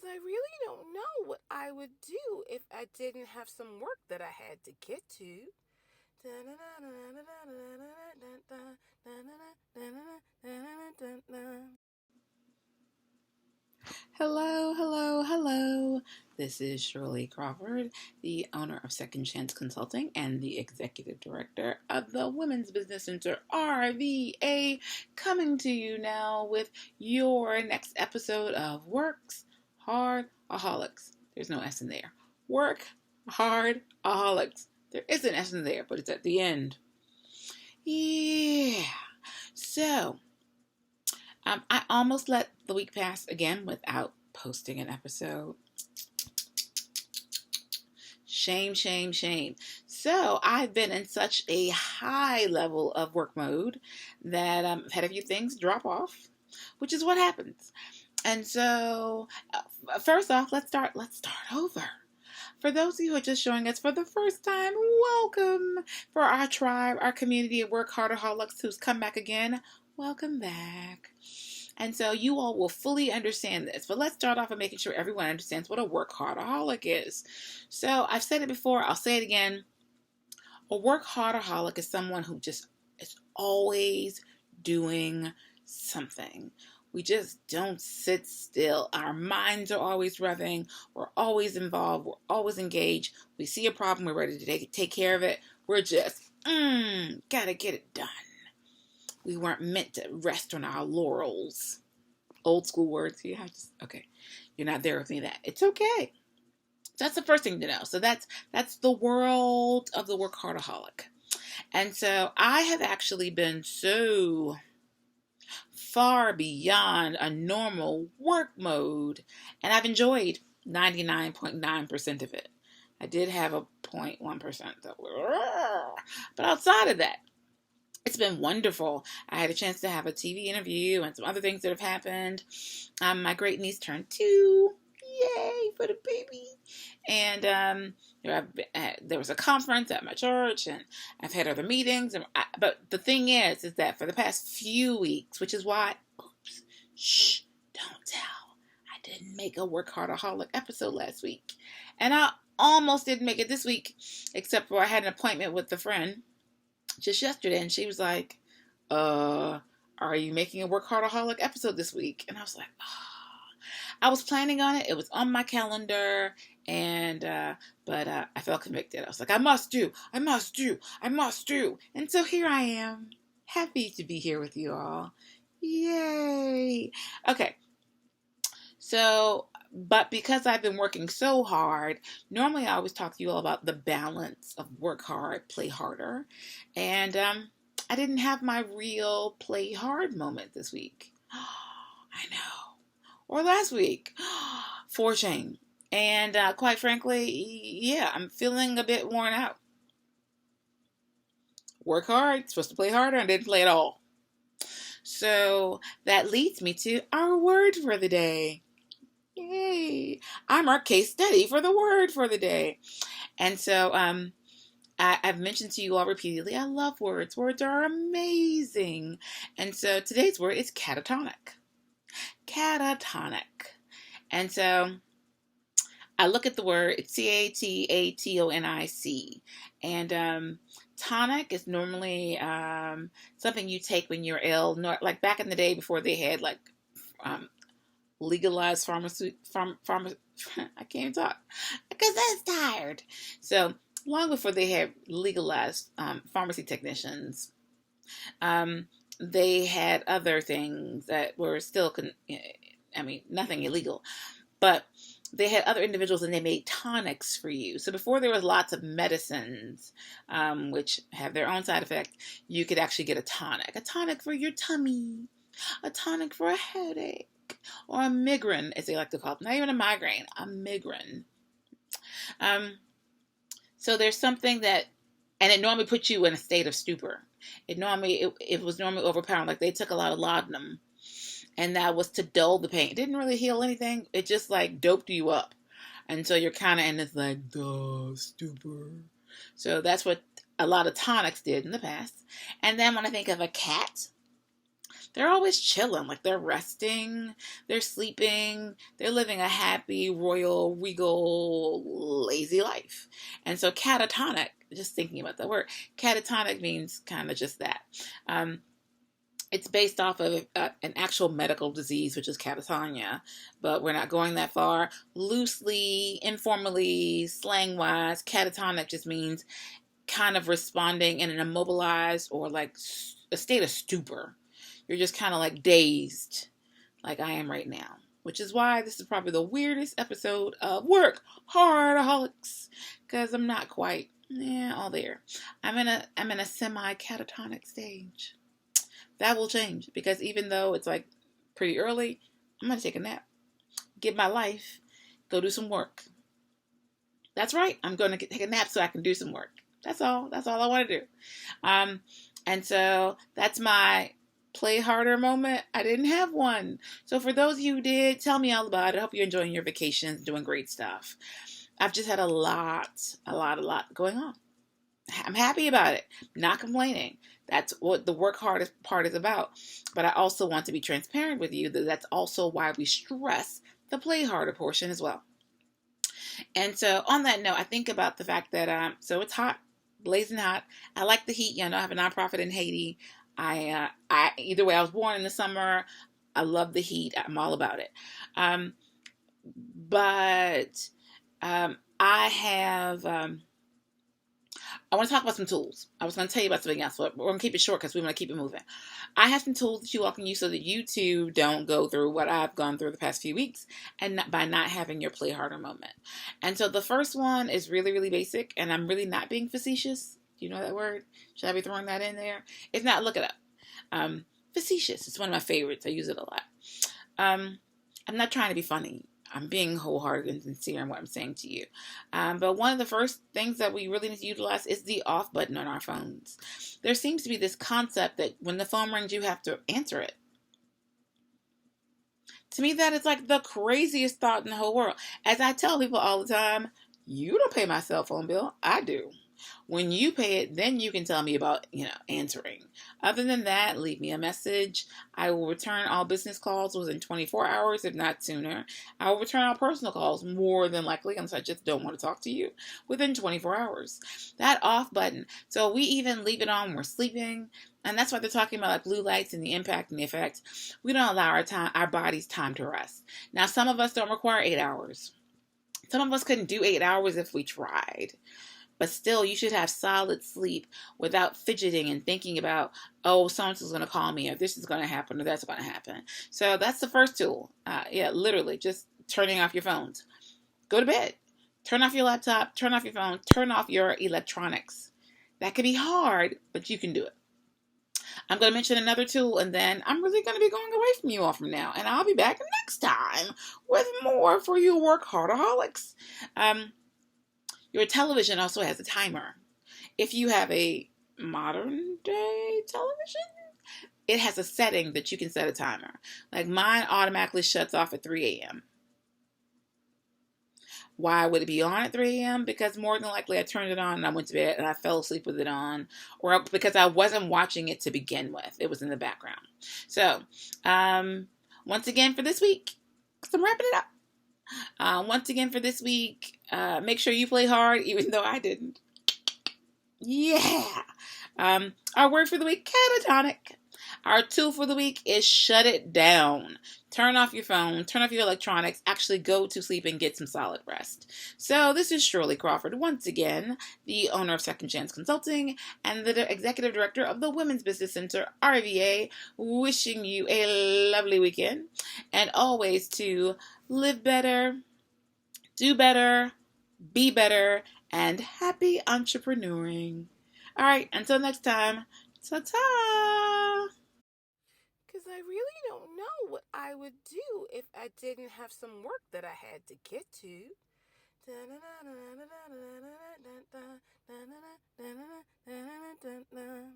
I really don't know what I would do if I didn't have some work that I had to get to. Hello, hello, hello. This is Shirley Crawford, the owner of Second Chance Consulting and the executive director of the Women's Business Center RVA, coming to you now with your next episode of WorkHardAholics. There's no S in there. WorkHardAholics. There is an S in there, but it's at the end. Yeah. So, I almost let the week pass again without posting an episode. Shame, shame, shame. So I've been in such a high level of work mode that I've had a few things drop off, which is what happens. And so, first off, let's start over. For those of you who are just joining us for the first time, welcome. For our tribe, our community of WorkHardAholics who's come back again, welcome back. And so you all will fully understand this. But let's start off by making sure everyone understands what a workaholic is. So I've said it before, I'll say it again. A workaholic is someone who just is always doing something. We just don't sit still. Our minds are always revving. We're always involved. We're always engaged. We see a problem. We're ready to take care of it. We're just, gotta get it done. We weren't meant to rest on our laurels. Old school words. Yeah, okay. You're not there with me. That it's okay. That's the first thing to know. So that's the world of the workaholic. And so I have actually been so far beyond a normal work mode, and I've enjoyed 99.9% of it. I did have a 0.1% though. But outside of that, it's been wonderful. I had a chance to have a TV interview and some other things that have happened. My great niece turned 2. Yay for the baby. And there was a conference at my church, and I've had other meetings. But the thing is that for the past few weeks, which is why, don't tell. I didn't make a Workahardaholic episode last week. And I almost didn't make it this week, except for I had an appointment with a friend just yesterday, and she was like, are you making a Workahardaholic episode this week? And I was like, I was planning on it. It was on my calendar, and but I felt convicted. I was like, I must do. And so here I am, happy to be here with you all. Yay. Okay. So, but because I've been working so hard, normally I always talk to you all about the balance of work hard, play harder. And I didn't have my real play hard moment this week. I know. Or last week. For shame. And quite frankly, yeah, I'm feeling a bit worn out. Work hard, supposed to play harder, and didn't play at all. So that leads me to our word for the day. Yay! I'm our case study for the word for the day. And so I've mentioned to you all repeatedly, I love words. Words are amazing. And so today's word is catatonic. Catatonic. And so I look at the word, it's CATATONIC. And tonic is normally something you take when you're ill. Like back in the day before they had like legalized pharmacy. I can't talk because I'm tired. So long before they had legalized pharmacy technicians, they had other things that were still, nothing illegal, but they had other individuals and they made tonics for you. So before there was lots of medicines, which have their own side effect, you could actually get a tonic for your tummy, a tonic for a headache, or a migraine, as they like to call it. Not even a migraine, a migraine. So there's something that, and it normally puts you in a state of stupor. It was normally overpowering. Like they took a lot of laudanum, and that was to dull the pain. It didn't really heal anything. It just like doped you up. And so you're kind of in this like, stupor. So that's what a lot of tonics did in the past. And then when I think of a cat, they're always chilling, like they're resting, they're sleeping, they're living a happy, royal, regal, lazy life. And so catatonic, just thinking about the word, catatonic means kind of just that. Um, it's based off of an actual medical disease, which is catatonia, but we're not going that far. Loosely, informally, slang wise, catatonic just means kind of responding in an immobilized or like a state of stupor. You're just kind of like dazed, like I am right now. Which is why this is probably the weirdest episode of WorkHardAholics, because I'm not quite all there. I'm in a semi catatonic stage. That will change because even though it's like pretty early, I'm gonna take a nap, get my life, go do some work. That's right. I'm gonna take a nap so I can do some work. That's all. That's all I want to do. And so that's my play harder moment. I didn't have one. So for those of you who did, tell me all about it. I hope you're enjoying your vacations, doing great stuff. I've just had a lot going on. I'm happy about it. Not complaining. That's what the work hard part is about. But I also want to be transparent with you that that's also why we stress the play harder portion as well. And so on that note, I think about the fact that so it's hot, blazing hot. I like the heat. You know, I have a nonprofit in Haiti. I either way, I was born in the summer. I love the heat. I'm all about it. But I have. I want to talk about some tools. I was going to tell you about something else, but we're going to keep it short because we want to keep it moving. I have some tools that you all can use so that you too don't go through what I've gone through the past few weeks and by not having your play harder moment. And so the first one is really, really basic, and I'm really not being facetious. Do you know that word? Should I be throwing that in there? If not, look it up. Facetious. It's one of my favorites. I use it a lot. I'm not trying to be funny. I'm being wholehearted and sincere in what I'm saying to you. But one of the first things that we really need to utilize is the off button on our phones. There seems to be this concept that when the phone rings, you have to answer it. To me, that is like the craziest thought in the whole world. As I tell people all the time, you don't pay my cell phone bill. I do. When you pay it, then you can tell me about, answering. Other than that, leave me a message. I will return all business calls within 24 hours, if not sooner. I will return all personal calls more than likely, unless I just don't want to talk to you, within 24 hours. That off button. So we even leave it on when we're sleeping. And that's why they're talking about like blue lights and the impact and the effect. We don't allow our body's time to rest. Now, some of us don't require 8 hours. Some of us couldn't do 8 hours if we tried. But still, you should have solid sleep without fidgeting and thinking about, oh, someone's going to call me, or this is going to happen, or that's going to happen. So that's the first tool. Literally, just turning off your phones. Go to bed. Turn off your laptop. Turn off your phone. Turn off your electronics. That can be hard, but you can do it. I'm going to mention another tool, and then I'm really going to be going away from you all from now. And I'll be back next time with more for you work-hardaholics. Your television also has a timer. If you have a modern day television, it has a setting that you can set a timer. Like mine automatically shuts off at 3 a.m. Why would it be on at 3 a.m.? Because more than likely I turned it on and I went to bed and I fell asleep with it on. Or because I wasn't watching it to begin with. It was in the background. So, once again for this week, because I'm wrapping it up. Once again for this week, make sure you play hard, even though I didn't. Yeah. Our word for the week, catatonic. Our tool for the week is shut it down. Turn off your phone, turn off your electronics, actually go to sleep and get some solid rest. So this is Shirley Crawford, once again, the owner of Second Chance Consulting and the executive director of the Women's Business Center, RVA, wishing you a lovely weekend and always to live better, do better, be better, and happy entrepreneuring. All right, until next time, ta-ta! Because I really don't know what I would do if I didn't have some work that I had to get to.